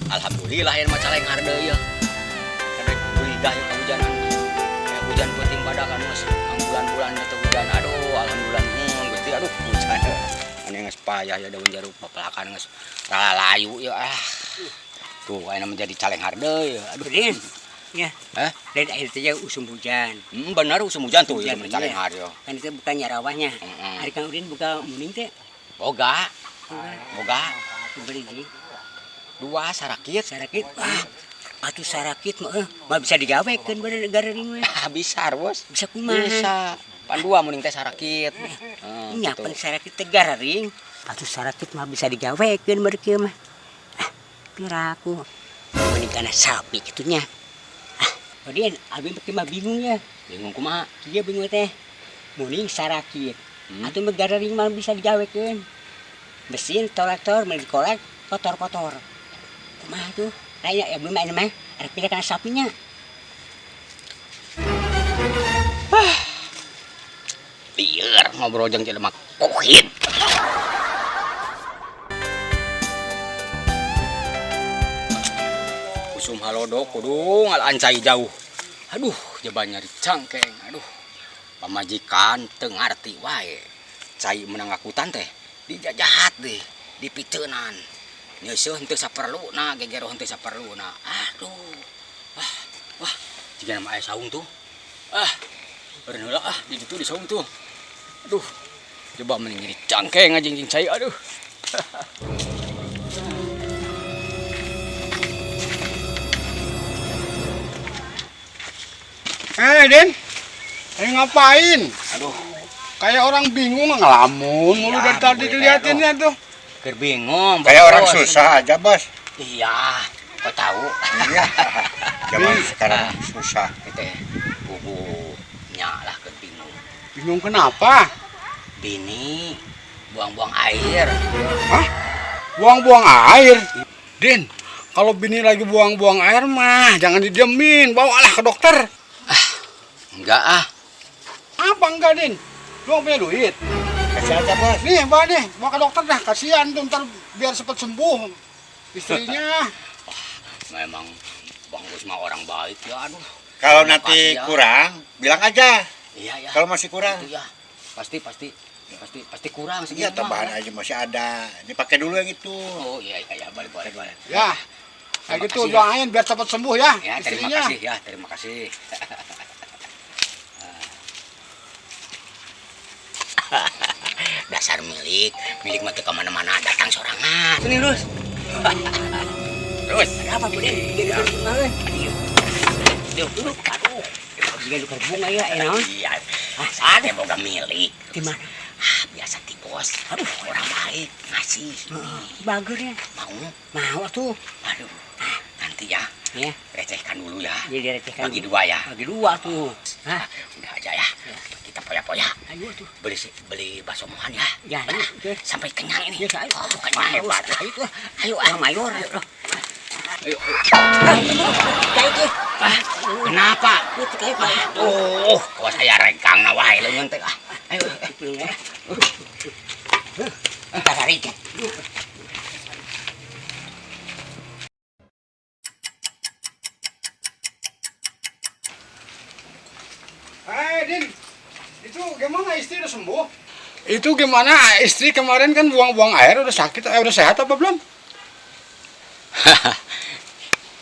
Alhamdulillah yang macam lain harga ya. Ada kuliah ya kehujanan. Kayak hujan penting pada kan mas. Bulan-bulan itu hujan. Aduh, alhamdulillah. Berarti aduh hujan. Ini nggak payah ya daun jeruk papalakan nggak layu ya. Tuh, kayaknya menjadi caleng harga ya. Aduh, Din. Ya. Dan akhir saja usum hujan. Benar usum hujan tuh ya caleng iya. harga. Kan itu bukannya rawahnya. Hari Kang Udin buka muning teh. Boga. Beli sih. 2 sarakit. Sarakit. Atuh sarakit mah bisa digawekeun pada negara ini mah. Bisa, Bos. Bisa kumaha? Bisa. Pan 2 muning teh sarakit. Nyapan sarakit teh garing. Atuh sarakit mah bisa digawekeun bari kieu mah. Piraku. Mending kana sapi kitunya. Kemudian abis pakai mah bingung ya. Bingung kumaha? Dia bingung teh. Muning sarakit. Atuh mah garing mah bisa digawekeun. Mesin traktor meuli kolek kotor-kotor. Kumaha tuh? Kayak ya belum main mah. Ada pindah kana sapinya. Lieur ngobrol jeung jelema kohit. Usum halodo kudu ngalancai jauh. Aduh, jeban nyari cangkeng. Aduh. Pamajikan teu ngarti wae. Cai menang akutan teh dijajahat deh, dipiteunan. Nyeuseun teu saperluna, gegero teu saperluna. Aduh. Wah, jiga nama aya saung tuh. Beureun heula di ditu di saung tuh. Aduh. Coba mending nyari cangkeng aja jeung cai. Aduh. Din, ini ngapain? Aduh, Kayak orang bingung ngelamun mulu dari tadi dilihatinnya tuh. keur bingung. Kayak orang Bos. susah aja, Bos. Iya, kok tahu? Iya. Zaman sekarang susah. Itu bubunya lah keur bingung. Bingung kenapa? Bini buang-buang air. Hah? Buang-buang air? Din, kalau bini lagi buang-buang air mah jangan didiemin, bawalah ke dokter. Enggak ah. Apa enggak, Din? Lu punya duit? Kasih aja, Bos. Nih, bawa ke dokter dah, kasihan tuh ntar biar cepat sembuh istrinya. Memang Bang Gus mah orang baik ya, aduh. Kalau Terima nanti kasih ya. kurang, bilang aja. Iya ya. Kalau masih kurang, Itu ya. Pasti kurang segitu. iya tambahan aja masih ada. Dipakai dulu yang itu. Oh iya, balik. Ya, kayak gitu Terima kasih, doain biar cepat sembuh ya, Ya, terima istrinya. kasih ya, terima kasih. Dasar milik mah teu kemana-mana, datang sorangan. Sini terus. Terus. Ada apa Budin? Jadi kemana? Duduk. Aduh. Jika dukar bunga ya, enak. Iya. Ada boga milik. Di mana? Biasa ti bos. Aduh, orang baik ngasih. Bagus ya. Mau tuh. Aduh. Nanti ya. Ya. Recehkan dulu ya. Jadi direcehkan. Bagi 2 ya. Bagi 2 tuh. Hah? Udah aja ya. Kita poya-poya. Ayo tuh. Beli bakso mohan ya. Ya, oke. Sampai kenyang ini. Ya, ayo. Bukannya hebat. Ayo tuh. Ayo, mayor. Ayo. Kayak gitu. Kenapa? Itu kayak Pak. Kok saya rengkang na wae leungeun teh. Ayo. Entar tarik. Din, itu gimana istri udah sembuh? Itu gimana istri kemarin kan buang-buang air udah sakit, udah sehat apa belum?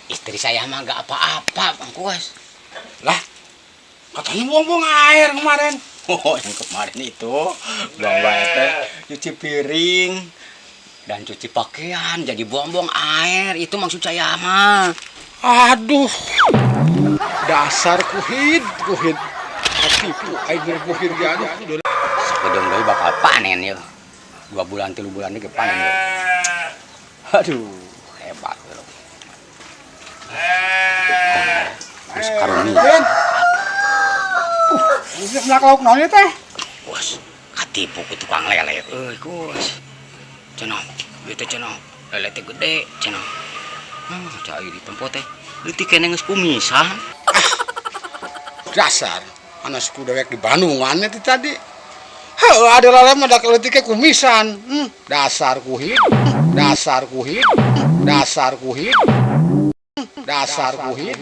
Istri saya mah gak apa-apa, Bang Kuas. Lah, katanya buang-buang air kemarin. Oh, yang kemarin itu buang air teh cuci piring dan cuci pakaian, jadi buang-buang air. Itu maksud saya mah. Aduh, dasar kuhid. Tipu, air berbuhir dia aduh. Sekedeng deui bakal panen ya. 2 bulan 3 bulan ini panen ya. Aduh, hebat ya. Terus karunia. Din, melakukan naonnya teh? Bos, katipu ku tukang lele. Bos. Cenah, ieu teh cenah. Lele teh gede, cenah. Cai di tempat teh. Leutik keneh geus kumisan. Dasar, anak suku dewek di Bandungan itu tadi. Ada lalem ada keletiknya kumisan. Dasar kuhit. Dasar kuhit. Dasar kuhit. Dasar kuhit.